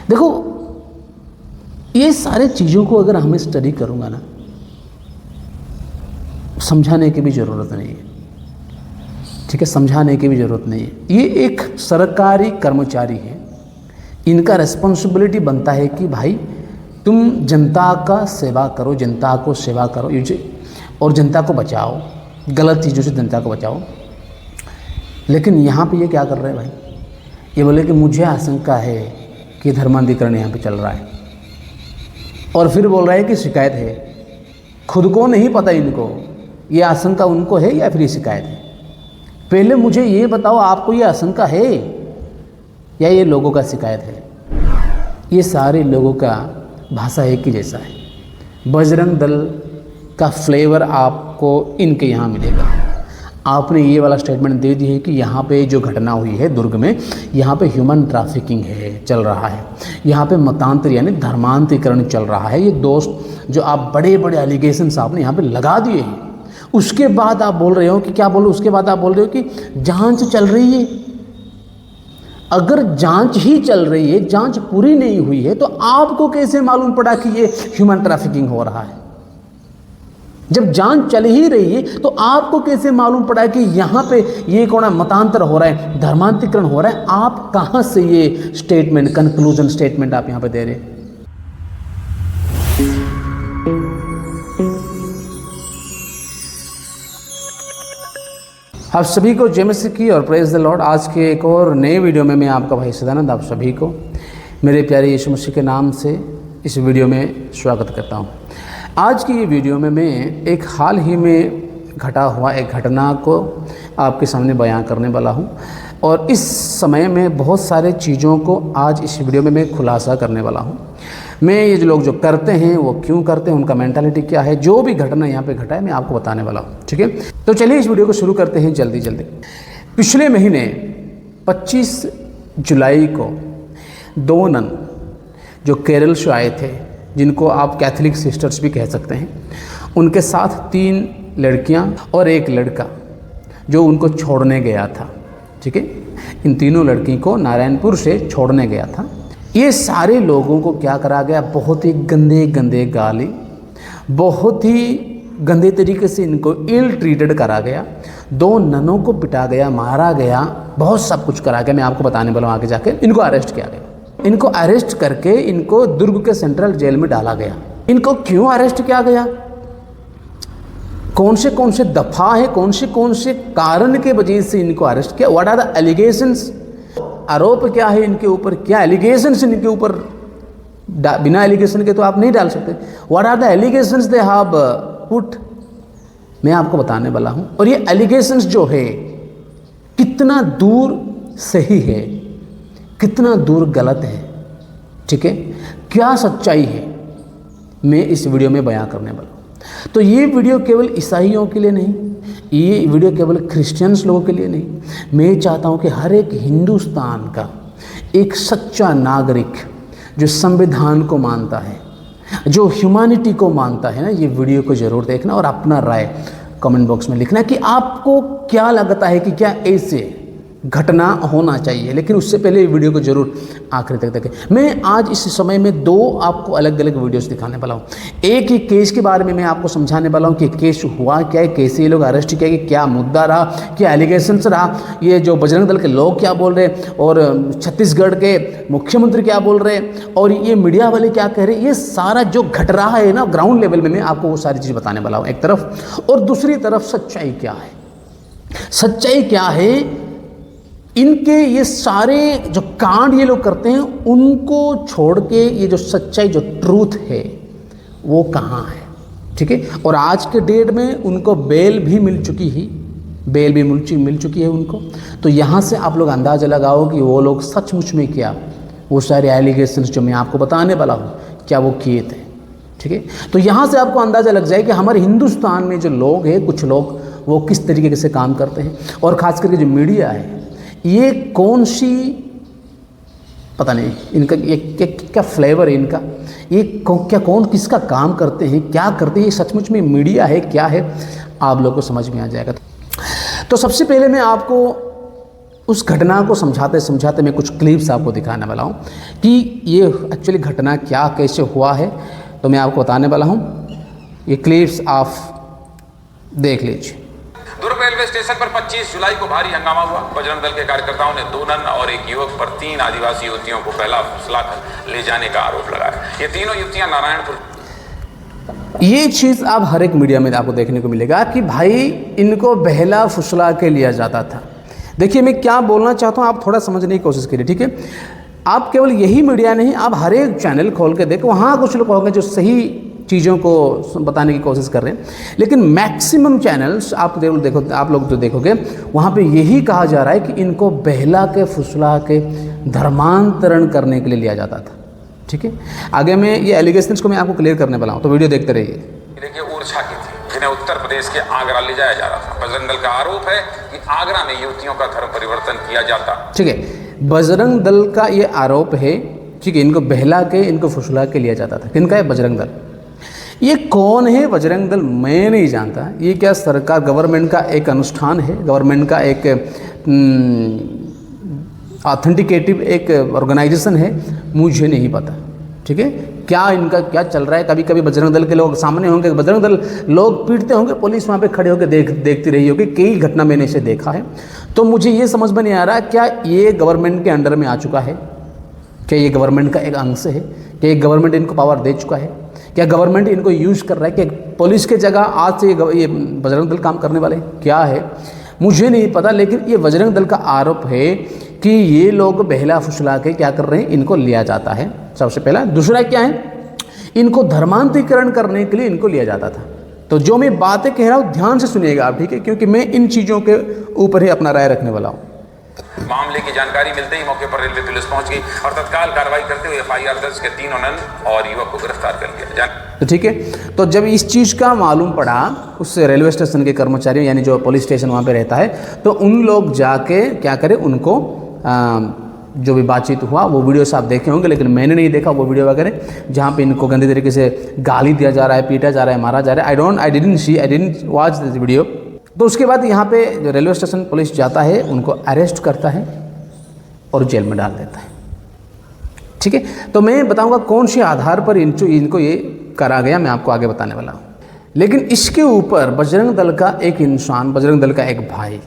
देखो, ये सारे चीज़ों को अगर हमें स्टडी करूँगा ना, समझाने की भी ज़रूरत नहीं है, ठीक है, समझाने की भी ज़रूरत नहीं है। ये एक सरकारी कर्मचारी है, इनका रिस्पॉन्सिबिलिटी बनता है कि भाई तुम जनता का सेवा करो, जनता को सेवा करो और जनता को बचाओ, गलत चीज़ों से जनता को बचाओ। लेकिन यहाँ पे ये क्या कर रहे हैं भाई, ये बोले कि मुझे आशंका है कि धर्मांतरीकरण यहाँ पे चल रहा है, और फिर बोल रहा है कि शिकायत है। खुद को नहीं पता इनको ये आशंका उनको है या फिर ये शिकायत है। पहले मुझे ये बताओ, आपको ये आशंका है या ये लोगों का शिकायत है? ये सारे लोगों का भाषा एक ही जैसा है। बजरंग दल का फ्लेवर आपको इनके यहाँ मिलेगा। आपने ये वाला स्टेटमेंट दे दी है कि यहाँ पे जो घटना हुई है दुर्ग में, यहाँ पे ह्यूमन ट्रैफिकिंग है, चल रहा है, यहाँ पे मतांतर यानी धर्मांतरीकरण चल रहा है। ये दोस्त जो आप बड़े बड़े एलिगेशंस आपने यहाँ पे लगा दिए हैं, उसके बाद आप बोल रहे हो कि क्या बोल रहे हो, उसके बाद आप बोल रहे हो कि जांच चल रही है। अगर जांच ही चल रही है, जांच पूरी नहीं हुई है, तो आपको कैसे मालूम पड़ा कि ये ह्यूमन ट्रैफिकिंग हो रहा है? जब जांच चल ही रही है तो आपको कैसे मालूम पड़ा कि यहाँ पे ये कौन मतांतर हो रहा है, धर्मांतरीकरण हो रहा है? आप कहाँ से ये स्टेटमेंट, कंक्लूजन स्टेटमेंट आप यहाँ पे दे रहे हैं? आप सभी को जय मसीह की और प्रेज द लॉर्ड। आज के एक और नए वीडियो में मैं आपका भाई सदानंद आप सभी को मेरे प्यारे यीशु मसीह के नाम से इस वीडियो में स्वागत करता हूं। आज की ये वीडियो में मैं एक हाल ही में घटा हुआ एक घटना को आपके सामने बयां करने वाला हूं, और इस समय में बहुत सारे चीज़ों को आज इस वीडियो में मैं खुलासा करने वाला हूं। मैं ये जो लोग जो करते हैं वो क्यों करते हैं, उनका मेंटालिटी क्या है, जो भी घटना यहाँ पे घटा है मैं आपको बताने वाला हूँ, ठीक है। तो चलिए इस वीडियो को शुरू करते हैं जल्दी जल्दी। पिछले महीने 25 जुलाई को 2 नन जो केरल से आए थे, जिनको आप कैथोलिक सिस्टर्स भी कह सकते हैं, उनके साथ 3 लड़कियाँ और 1 लड़का जो उनको छोड़ने गया था, ठीक है। इन तीनों लड़की को नारायणपुर से छोड़ने गया था। ये सारे लोगों को क्या करा गया, बहुत ही गंदे गंदे गाली, बहुत ही गंदे तरीके से इनको इल ट्रीटेड करा गया। 2 ननों को पिटा गया, मारा गया, बहुत सब कुछ करा गया। मैं आपको बताने वाला हूँ आगे जाके। इनको अरेस्ट किया गया। इनको अरेस्ट करके इनको दुर्ग के सेंट्रल जेल में डाला गया। इनको क्यों अरेस्ट किया गया, कौन से दफा है, कौन से कारण के वजह से इनको अरेस्ट किया, व्हाट आर द एलिगेशंस, आरोप क्या है इनके ऊपर, क्या एलिगेशंस इनके ऊपर, बिना एलिगेशन के तो आप नहीं डाल सकते। What are the allegations they have put, मैं आपको बताने वाला हूं। और ये एलिगेशंस जो है कितना दूर सही है, कितना दूर गलत है, ठीक है, क्या सच्चाई है, मैं इस वीडियो में बयां करने वाला हूं। तो ये वीडियो केवल ईसाइयों के लिए नहीं, ये वीडियो केवल क्रिश्चियंस लोगों के लिए नहीं, मैं चाहता हूँ कि हर एक हिंदुस्तान का एक सच्चा नागरिक जो संविधान को मानता है, जो ह्यूमैनिटी को मानता है ना, ये वीडियो को ज़रूर देखना और अपना राय कमेंट बॉक्स में लिखना कि आपको क्या लगता है कि क्या ऐसे घटना होना चाहिए। लेकिन उससे पहले ये वीडियो को जरूर आखिर तक देखें। मैं आज इस समय में 2 आपको अलग अलग वीडियोस दिखाने वाला हूँ। एक ही केस के बारे में मैं आपको समझाने वाला हूँ कि केस हुआ क्या है, कैसे ये लोग अरेस्ट किए गए, क्या मुद्दा रहा, क्या एलिगेशंस रहा, ये जो बजरंग दल के लोग क्या बोल रहे हैं, और छत्तीसगढ़ के मुख्यमंत्री क्या बोल रहे हैं, और ये मीडिया वाले क्या कह रहे हैं। ये सारा जो घट रहा है ना ग्राउंड लेवल में, मैं आपको वो सारी चीज़ बताने वाला हूँ एक तरफ, और दूसरी तरफ सच्चाई क्या है। सच्चाई क्या है, इनके ये सारे जो कांड ये लोग करते हैं उनको छोड़ के ये जो सच्चाई, जो ट्रूथ है वो कहाँ है, ठीक है। और आज के डेट में उनको बेल भी मिल चुकी है उनको। तो यहाँ से आप लोग अंदाज़ा लगाओ कि वो लोग सचमुच में क्या वो सारे एलिगेशंस जो मैं आपको बताने वाला हूँ क्या वो किए थे, ठीक है। तो यहाँ से आपको अंदाज़ा लग जाए कि हमारे हिंदुस्तान में जो लोग हैं, कुछ लोग वो किस तरीके से काम करते हैं, और ख़ास करके जो मीडिया है ये कौन सी, पता नहीं इनका ये क्या फ्लेवर है इनका, ये क्या कौन किसका काम करते हैं, क्या करते हैं, ये सचमुच में मीडिया है क्या है, आप लोग को समझ में आ जाएगा। तो सबसे पहले मैं आपको उस घटना को समझाते समझाते मैं कुछ क्लिप्स आपको दिखाने वाला हूँ कि ये एक्चुअली घटना क्या कैसे हुआ है, तो मैं आपको बताने वाला हूँ। ये क्लिप्स आप देख लीजिए। दुर्ग रेलवे स्टेशन पर 25 जुलाई को भारी हंगामा हुआ। बजरंग दल के कार्यकर्ताओं ने 2 नन और एक युवक पर 3 आदिवासी युवतियों को पहला फुसलाकर ले जाने का आरोप लगाया। ये तीनों युवतियां नारायणपुर। ये चीज़ आप हर एक मीडिया में आपको देखने को मिलेगा कि भाई इनको बहला फुसला के लिया जाता था। देखिए मैं क्या बोलना चाहता हूँ, आप थोड़ा समझने की कोशिश करिए, ठीक है। आप केवल यही मीडिया नहीं, आप हर एक चैनल खोल के देखो, वहाँ कुछ लोग होंगे जो सही चीज़ों को बताने की कोशिश कर रहे हैं, लेकिन मैक्सिमम चैनल्स आप देखो, आप लोग जो देखोगे वहाँ पे यही कहा जा रहा है कि इनको बहला के फुसला के धर्मांतरण करने के लिए लिया जाता था, ठीक है। आगे में ये एलिगेशंस को मैं आपको क्लियर करने वाला हूँ, तो वीडियो देखते रहिए। देखिए ऊर्जा की थी जिन्हें उत्तर प्रदेश के आगरा ले जाया जा रहा था। बजरंग दल का आरोप है कि आगरा में युवतियों का धर्म परिवर्तन किया जाता, ठीक है। बजरंग दल का ये आरोप है, ठीक है, इनको बहला के इनको फुसला के लिया जाता था। किनका है? बजरंग दल। ये कौन है बजरंग दल? मैं नहीं जानता। ये क्या सरकार गवर्नमेंट का एक अनुष्ठान है, गवर्नमेंट का एक ऑथेंटिकेटिव एक ऑर्गेनाइजेशन है? मुझे नहीं पता, ठीक है। क्या इनका क्या चल रहा है? कभी कभी बजरंग दल के लोग सामने होंगे, बजरंग दल लोग पीटते होंगे, पुलिस वहाँ पे खड़े होकर देखती रही होगी। कई घटना मैंने इसे देखा है, तो मुझे ये समझ में नहीं आ रहा क्या ये गवर्नमेंट के अंडर में आ चुका है, क्या ये गवर्नमेंट का एक अंश है, क्या ये गवर्नमेंट इनको पावर दे चुका है, क्या गवर्नमेंट इनको यूज कर रहा है, कि पुलिस के जगह आज से ये बजरंग दल काम करने वाले क्या है? मुझे नहीं पता, लेकिन ये बजरंग दल का आरोप है कि ये लोग बहला फुसला के क्या कर रहे हैं, इनको लिया जाता है, सबसे पहला। दूसरा क्या है, इनको धर्मांतरीकरण करने के लिए इनको लिया जाता था। तो जो मैं बातें कह रहा हूँ ध्यान से सुनिएगा आप, ठीक है, क्योंकि मैं इन चीज़ों के ऊपर ही अपना राय रखने वाला हूँ। मामले की जानकारी मिलते ही मौके पर रेलवे पुलिस पहुंच गई और तत्काल कार्रवाई करते हुए FIR दर्ज के 3 नन और युवक को गिरफ्तार कर लिया। तो ठीक है, तो जब इस चीज़ का मालूम पड़ा उस रेलवे स्टेशन के कर्मचारियों, यानी जो पुलिस स्टेशन वहाँ पे रहता है, तो उन लोग जाके क्या करें, उनको जो भी बातचीत हुआ वो वीडियो से आप देखे होंगे, लेकिन मैंने नहीं देखा वो वीडियो वगैरह जहाँ पे इनको गंदे तरीके से गाली दिया जा रहा है, पीटा जा रहा है, मारा जा रहा है। I didn't watch this video. तो उसके बाद यहाँ पे जो रेलवे स्टेशन पुलिस जाता है, उनको अरेस्ट करता है और जेल में डाल देता है, ठीक है। तो मैं बताऊंगा कौन से आधार पर इनको ये करा गया, मैं आपको आगे बताने वाला हूँ। लेकिन इसके ऊपर बजरंग दल का एक इंसान, बजरंग दल का एक भाई,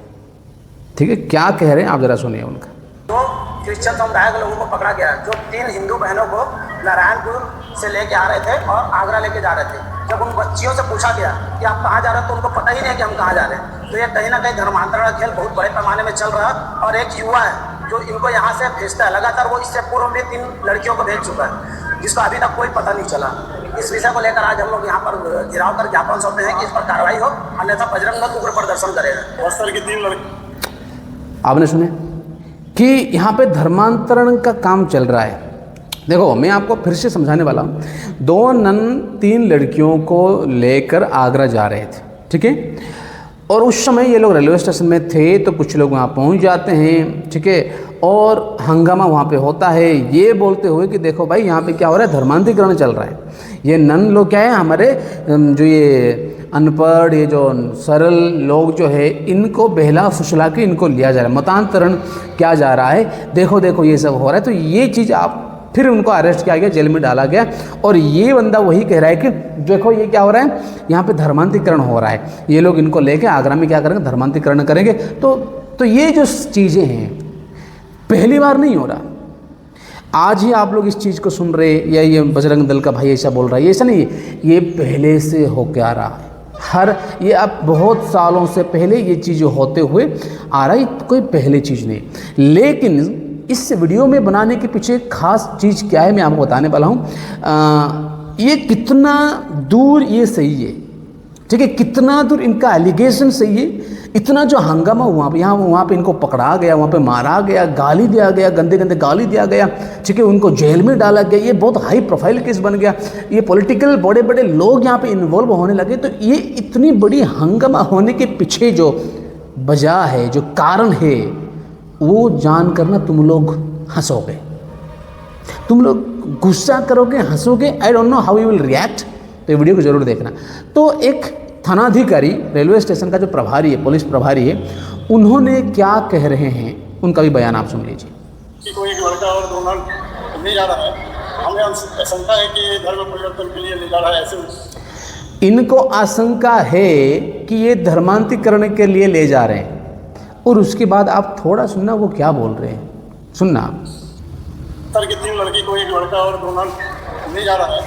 ठीक है, क्या कह रहे हैं आप जरा सुनिए उनका। तो क्रिश्चियन समुदाय के लोगों को पकड़ा गया, जो 3 हिंदू बहनों को नारायणपुर से लेके आ रहे थे और आगरा लेके जा रहे थे। जब उन बच्चियों से पूछा गया कि आप कहाँ जा रहे हैं, तो उनको पता ही नहीं कि हम कहाँ जा रहे हैं। तो ये कहीं ना कहीं धर्मांतरण का खेल बहुत बड़े पैमाने में चल रहा है। और एक युवा है जो इनको यहाँ से भेजता है लगातार, वो इससे पूर्व में 3 लड़कियों को भेज चुका है, जिसका अभी तक कोई पता नहीं चला। इस विषय को लेकर आज हम लोग यहाँ पर घिराव कर ज्ञापन सौंपे हैं कि इस पर कार्रवाई हो, अन्यथा बजरंग दल उग्र प्रदर्शन करेगा। बस्तर की 3 लड़की आपने सुने कि यहाँ पे धर्मांतरण का काम चल रहा है। देखो मैं आपको फिर से समझाने वाला हूँ। 2 नन 3 लड़कियों को लेकर आगरा जा रहे थे, ठीक है, और उस समय ये लोग रेलवे स्टेशन में थे, तो कुछ लोग वहाँ पहुँच जाते हैं, ठीक है, और हंगामा वहाँ पे होता है, ये बोलते हुए कि देखो भाई यहाँ पे क्या हो रहा है, धर्मांतरीकरण चल रहा है। ये नन लोग क्या है, हमारे जो ये अनपढ़, ये जो सरल लोग जो है, इनको बहला फुसला के इनको लिया जा रहा है, मतांतरण किया जा रहा है, देखो देखो ये सब हो रहा है। तो ये चीज़ आप फिर उनको अरेस्ट किया गया, जेल में डाला गया, और ये बंदा वही कह रहा है कि देखो ये क्या हो रहा है, यहाँ पे धर्मांतरीकरण हो रहा है, ये लोग इनको लेके आगरा में क्या करेंगे, धर्मांतरीकरण करेंगे। तो ये जो चीज़ें हैं पहली बार नहीं हो रहा, आज ही आप लोग इस चीज़ को सुन रहे, या ये बजरंग दल का भाई ऐसा बोल रहा है, ऐसा नहीं, ये पहले से होके आ रहा है। ये अब बहुत सालों से पहले ये चीज़ होते हुए आ रहा है, कोई पहले चीज़ नहीं। लेकिन इस वीडियो में बनाने के पीछे खास चीज़ क्या है, मैं आपको बताने वाला हूँ। ये कितना दूर ये सही है, ठीक है, कितना दूर इनका एलिगेशन सही है। इतना जो हंगामा हुआ वहाँ पे इनको पकड़ा गया, वहाँ पे मारा गया, गाली दिया गया, गंदे गंदे गाली दिया गया, ठीक है, उनको जेल में डाला गया, ये बहुत हाई प्रोफाइल केस बन गया, ये पॉलिटिकल बड़े बड़े लोग यहाँ पे इन्वॉल्व होने लगे। तो ये इतनी बड़ी हंगामा होने के पीछे जो वजह है, जो कारण है, वो जान कर ना तुम लोग हंसोगे, तुम लोग गुस्सा करोगे, हंसोगे। I don't know how you will react. तो ये वीडियो को जरूर देखना। तो एक थानाधिकारी रेलवे स्टेशन का जो प्रभारी है, पुलिस प्रभारी है, उन्होंने क्या कह रहे हैं उनका भी बयान आप सुन लीजिए। कि कोई एक लड़का और दो नन ले जा रहा है, हमें आशंका है कि ये धर्म परिवर्तन के लिए ले जा रहा है। ऐसे इनको आशंका है कि ये धर्मांतरीकरण के लिए ले जा रहे हैं। और उसके बाद आप थोड़ा सुनना वो क्या बोल रहे हैं, सुनना आप। सर की 3 लड़की को एक लड़का और दो नन ले जा रहा है,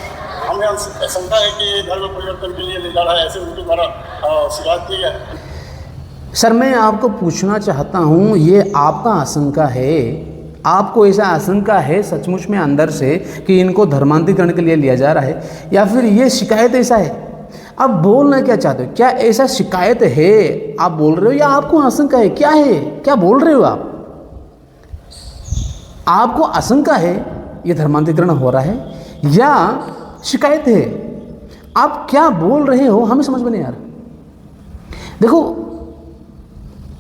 हमें आशंका है कि ये धर्म परिवर्तन के लिए ले जा रहा है। ऐसे उनके द्वारा शिकायत की है। सर मैं आपको पूछना चाहता हूँ, ये आपका आशंका है, आपको ऐसा आशंका है सचमुच में अंदर से कि इनको धर्मांतरीकरण के लिए लिया जा रहा है, या फिर ये शिकायत ऐसा है? आप बोलना क्या चाहते हो? क्या ऐसा शिकायत है आप बोल रहे हो, या आपको आशंका है? क्या है, क्या बोल रहे हो आप? आपको आशंका है ये धर्मांतरीकरण हो रहा है या शिकायत है? आप क्या बोल रहे हो हमें समझ में नहीं आ रहा। देखो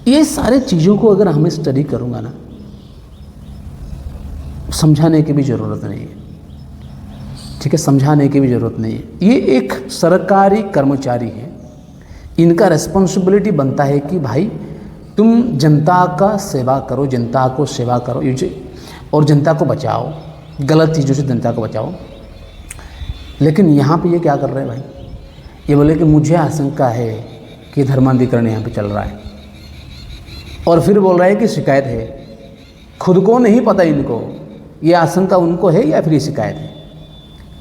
ये सारे चीज़ों को अगर हमें स्टडी करूँगा ना, समझाने की भी ज़रूरत नहीं है, ठीक है, समझाने की भी ज़रूरत नहीं है। ये एक सरकारी कर्मचारी है, इनका रिस्पॉन्सिबिलिटी बनता है कि भाई तुम जनता का सेवा करो, जनता को सेवा करो और जनता को बचाओ, गलत चीज़ों से जनता को बचाओ। लेकिन यहाँ पे ये क्या कर रहे हैं भाई, ये बोले कि मुझे आशंका है कि धर्मांतरीकरण यहाँ पे चल रहा है, और फिर बोल रहा है कि शिकायत है। खुद को नहीं पता इनको ये आशंका उनको है या फिर ये शिकायत है।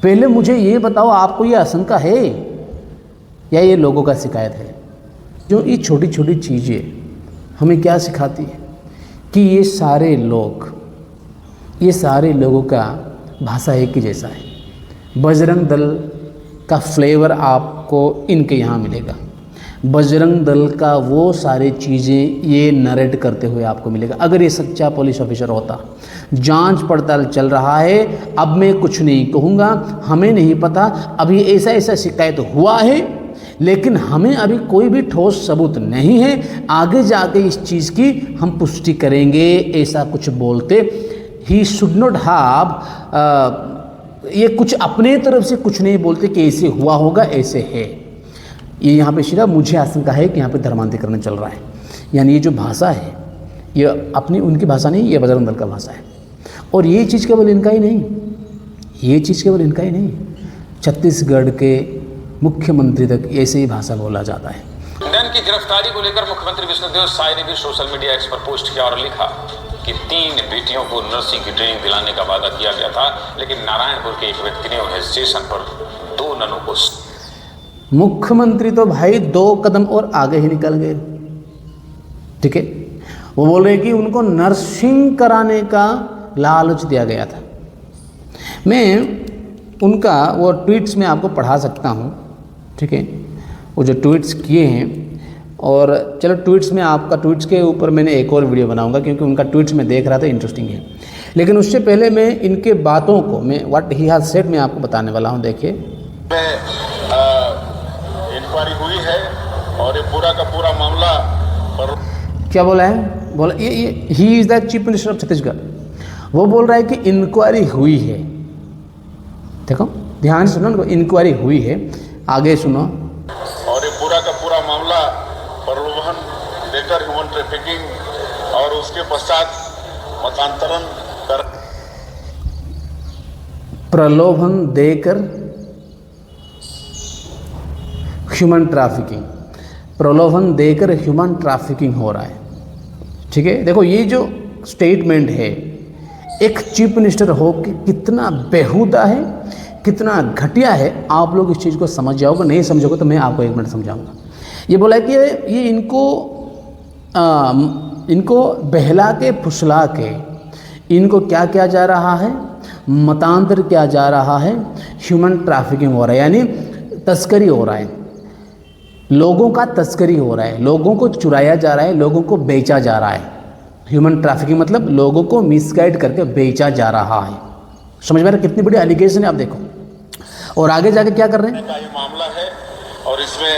पहले मुझे ये बताओ, आपको ये आशंका है या ये लोगों का शिकायत है? जो ये छोटी छोटी चीज़ें हमें क्या सिखाती है कि ये सारे लोगों का भाषा एक ही जैसा है। बजरंग दल का फ्लेवर आपको इनके यहाँ मिलेगा, बजरंग दल का वो सारी चीज़ें ये नरेट करते हुए आपको मिलेगा। अगर ये सच्चा पुलिस ऑफिसर होता, जांच पड़ताल चल रहा है, अब मैं कुछ नहीं कहूँगा, हमें नहीं पता, अभी ऐसा ऐसा शिकायत हुआ है, लेकिन हमें अभी कोई भी ठोस सबूत नहीं है, आगे जाके इस चीज़ की हम पुष्टि करेंगे, ऐसा कुछ बोलते। ही शुड नॉट हैव, ये कुछ अपने तरफ से कुछ नहीं बोलते कि ऐसे हुआ होगा, ऐसे है। ये यहाँ पे शिरा मुझे आशंका है कि यहाँ पे धर्मांतरीकरण चल रहा है। यानी ये जो भाषा है ये अपनी उनकी भाषा नहीं, ये बजरंग दल का भाषा है। और ये चीज़ केवल इनका ही नहीं, ये चीज़ केवल इनका ही नहीं, छत्तीसगढ़ के मुख्यमंत्री तक ऐसे ही भाषा बोला जाता है। नन की गिरफ्तारी को लेकर मुख्यमंत्री विष्णुदेव साय ने भी सोशल मीडिया एक्स पर पोस्ट किया और लिखा कि 3 बेटियों को नर्सिंग की ट्रेनिंग दिलाने का वादा किया गया था, लेकिन नारायणपुर के एक व्यक्ति ने उन्हें स्टेशन पर 2 ननों को। मुख्यमंत्री तो भाई 2 कदम और आगे ही निकल गए, ठीक है। वो बोल रहे कि उनको नर्सिंग कराने का लालच दिया गया था। मैं उनका वो ट्वीट्स में आपको पढ़ा सकता हूँ, ठीक है, वो जो ट्वीट्स किए हैं। और चलो ट्वीट्स में आपका ट्वीट्स के ऊपर मैंने एक और वीडियो बनाऊंगा, क्योंकि उनका ट्वीट्स में देख रहा था, इंटरेस्टिंग है। लेकिन उससे पहले मैं इनके बातों को, मैं व्हाट ही हैज सेड मैं आपको बताने वाला हूँ। देखिए, इंक्वायरी हुई है और ये पूरा का पूरा मामला पर क्या बोला है, बोला ये he is the chief minister of Chhattisgarh. वो बोल रहा है कि इंक्वायरी हुई है। देखो ध्यान से सुनो, उनको इंक्वायरी हुई है, आगे सुनो। और ये पूरा का पूरा मामला प्रलोभन देकर ह्यूमन ट्रैफिकिंग और उसके पश्चात मतांतरण कर, प्रलोभन देकर ह्यूमन ट्रैफिकिंग, प्रलोभन देकर ह्यूमन ट्रैफिकिंग हो रहा है, ठीक है। देखो ये जो स्टेटमेंट है एक चीफ मिनिस्टर हो कि कितना बेहुदा है, कितना घटिया है, आप लोग इस चीज़ को समझ जाओगे। नहीं समझोगे तो मैं आपको 1 मिनट समझाऊंगा। ये बोला कि ये इनको बहला के फुसला के इनको क्या किया जा रहा है, मतांतर किया जा रहा है, ह्यूमन ट्रैफिकिंग हो रहा है, यानी तस्करी हो रहा है, लोगों का तस्करी हो रहा है, लोगों को चुराया जा रहा है, लोगों को बेचा जा रहा है। ह्यूमन ट्रैफिकिंग मतलब लोगों को मिसगाइड करके बेचा जा रहा है। समझ में आ रहा है कितनी बड़ी एलिगेशन है, आप देखो। और आगे जाके क्या कर रहे हैं, ये मामला है और इसमें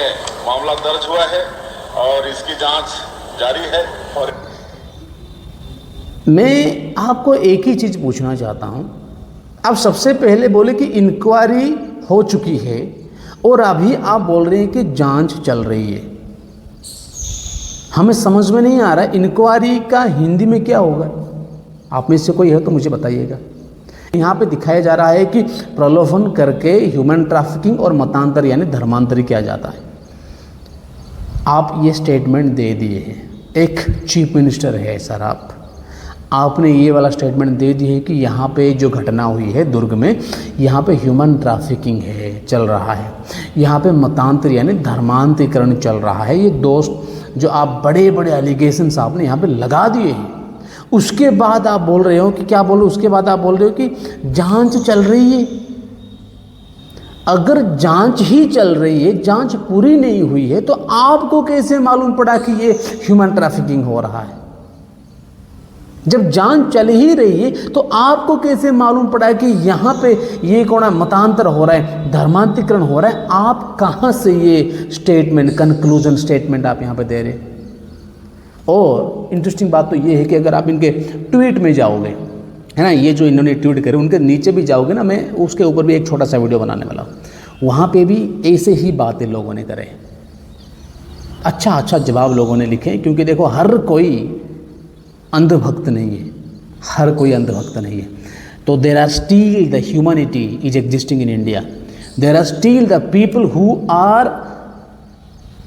मामला दर्ज हुआ है और इसकी जांच जारी है। और मैं आपको एक ही चीज़ पूछना चाहता हूँ। आप सबसे पहले बोले कि इंक्वायरी हो चुकी है और अभी आप बोल रहे हैं कि जांच चल रही है। हमें समझ में नहीं आ रहा है इंक्वायरी का हिंदी में क्या होगा। आप में से कोई है तो मुझे बताइएगा। यहाँ पे दिखाया जा रहा है कि प्रलोभन करके ह्यूमन ट्रैफिकिंग और मतांतर यानी धर्मांतरी किया जाता है। आप ये स्टेटमेंट दे दिए हैं, एक चीफ मिनिस्टर है सर, आपने ये वाला स्टेटमेंट दे दी है कि यहाँ पे जो घटना हुई है दुर्ग में, यहाँ पे ह्यूमन ट्रैफिकिंग है चल रहा है, यहाँ पे मतांतर यानी धर्मांतरीकरण चल रहा है। ये दोस्त जो आप बड़े बड़े एलिगेशंस आपने यहाँ पे लगा दिए हैं, उसके बाद आप बोल रहे हो कि क्या बोल रहे हो, उसके बाद आप बोल रहे हो कि जांच चल रही है। अगर जांच ही चल रही है, जांच पूरी नहीं हुई है, तो आपको कैसे मालूम पड़ा कि ये ह्यूमन ट्रैफिकिंग हो रहा है? जब जांच चल ही रही है तो आपको कैसे मालूम पड़ा कि यहाँ पे ये कौन मतांतर हो रहा है, धर्मांतरीकरण हो रहा है? आप कहाँ से ये स्टेटमेंट, कंक्लूजन स्टेटमेंट आप यहाँ पे दे रहे हैं? और इंटरेस्टिंग बात तो ये है कि अगर आप इनके ट्वीट में जाओगे, है ना, ये जो इन्होंने ट्वीट करे उनके नीचे भी जाओगे ना, मैं उसके ऊपर भी एक छोटा सा वीडियो बनाने वाला हूँ, वहाँ पे भी ऐसे ही बातें लोगों ने करे। अच्छा जवाब लोगों ने लिखे, क्योंकि देखो हर कोई अंधभक्त नहीं है, हर कोई अंधभक्त नहीं है। तो there are still the humanity is existing in India, there are still the people who are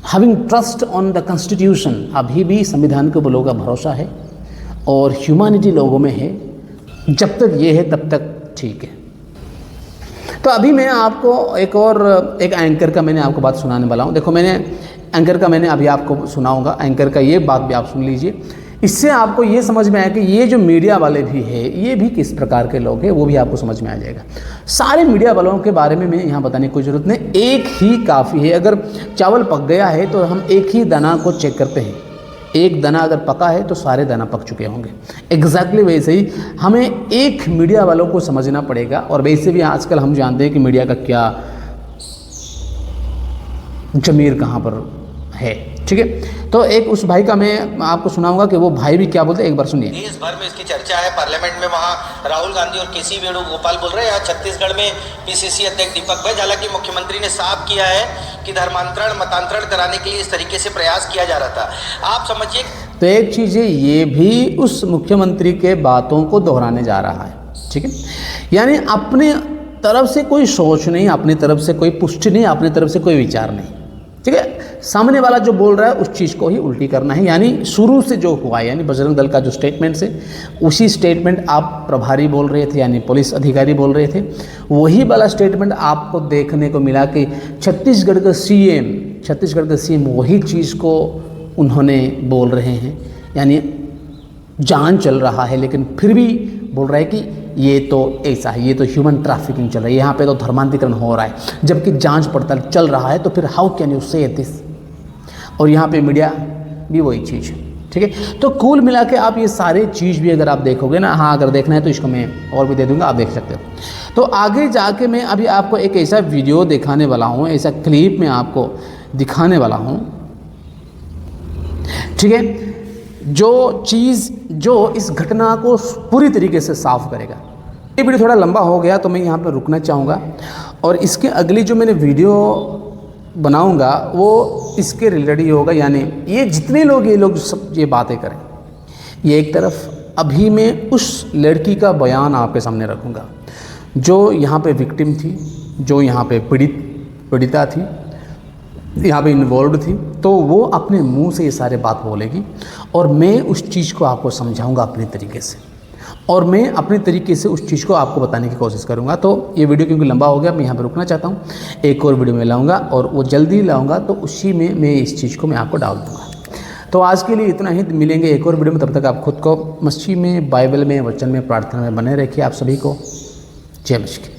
having trust on the constitution. अभी भी संविधान के ऊपर लोगों का भरोसा है और ह्यूमैनिटी लोगों में है। जब तक ये है तब तक ठीक है। तो अभी मैं आपको एक एंकर का मैंने आपको बात सुनाने वाला हूँ। देखो, मैंने एंकर का मैंने अभी आपको सुनाऊंगा, एंकर का ये बात भी आप सुन लीजिए। इससे आपको ये समझ में आया कि ये जो मीडिया वाले भी है ये भी किस प्रकार के लोग हैं, वो भी आपको समझ में आ जाएगा। सारे मीडिया वालों के बारे में मैं यहाँ बताने की कोई ज़रूरत नहीं, एक ही काफ़ी है। अगर चावल पक गया है तो हम एक ही दाना को चेक करते हैं, एक दाना अगर पका है तो सारे दाना पक चुके होंगे। एग्जैक्टली वैसे ही हमें एक मीडिया वालों को समझना पड़ेगा। और वैसे भी आजकल हम जानते हैं कि मीडिया का क्या ज़मीर कहाँ पर है, ठीक है। तो एक उस भाई का मैं आपको सुनाऊंगा कि वो भाई भी क्या बोलते हैं, एक बार सुनिए। देश भर में इसकी चर्चा है, पार्लियामेंट में वहाँ राहुल गांधी और केसी वेणुगोपाल बोल रहे हैं, यहाँ छत्तीसगढ़ में पीसीसी अध्यक्ष दीपक बैज। हालांकि मुख्यमंत्री ने साफ किया है कि धर्मांतरण मतांतरण कराने के लिए इस तरीके से प्रयास किया जा रहा था। आप समझिए। तो एक चीज़ है, ये भी उस मुख्यमंत्री के बातों को दोहराने जा रहा है, ठीक है। यानी अपने तरफ से कोई सोच नहीं, अपनी तरफ से कोई पुष्टि नहीं, अपनी तरफ से कोई विचार नहीं, ठीक है। सामने वाला जो बोल रहा है उस चीज़ को ही उल्टी करना है। यानी शुरू से जो हुआ, यानी बजरंग दल का जो स्टेटमेंट है, उसी स्टेटमेंट आप प्रभारी बोल रहे थे, यानी पुलिस अधिकारी बोल रहे थे, वही वाला स्टेटमेंट आपको देखने को मिला कि छत्तीसगढ़ का सीएम वही चीज़ को उन्होंने बोल रहे हैं। यानी जांच चल रहा है लेकिन फिर भी बोल रहा है कि ये तो ऐसा है, ये तो ह्यूमन ट्रैफिकिंग चल रही है, यहाँ पे तो धर्मांतरीकरण हो रहा है, जबकि जांच पड़ताल चल रहा है। तो फिर हाउ कैन यू से दिस? और यहाँ पे मीडिया भी वही चीज़ है, ठीक है। तो कुल मिला के आप ये सारे चीज़ भी अगर आप देखोगे ना, हाँ अगर देखना है तो इसको मैं और भी दे दूँगा, आप देख सकते हो। तो आगे जाके मैं अभी आपको एक ऐसा वीडियो दिखाने वाला हूँ, ऐसा क्लिप में आपको दिखाने वाला हूँ, ठीक है, जो चीज़ जो इस घटना को पूरी तरीके से साफ करेगा। ये वीडियो थोड़ा लंबा हो गया तो मैं यहाँ पर रुकना चाहूँगा, और इसके अगली जो मैंने वीडियो बनाऊँगा वो इसके रिलेटेड ही होगा। यानी ये जितने लोग सब ये बातें करें, ये एक तरफ, अभी मैं उस लड़की का बयान आपके सामने रखूँगा जो यहाँ पे विक्टिम थी, जो यहाँ पे पीड़िता थी, यहाँ पे इन्वॉल्व थी। तो वो अपने मुंह से ये सारे बात बोलेगी और मैं उस चीज़ को आपको समझाऊंगा अपने तरीके से, और मैं अपने तरीके से उस चीज़ को आपको बताने की कोशिश करूंगा। तो ये वीडियो क्योंकि लंबा हो गया, मैं यहाँ पे रुकना चाहता हूँ, एक और वीडियो में लाऊंगा और वो जल्दी लाऊंगा, तो उसी में मैं इस चीज़ को मैं आपको डाल दूँगा। तो आज के लिए इतना ही, मिलेंगे एक और वीडियो में। तब तक आप खुद को मसीह में, बाइबल में, वचन में, प्रार्थना में बने रखिए। आप सभी को जय मसीह।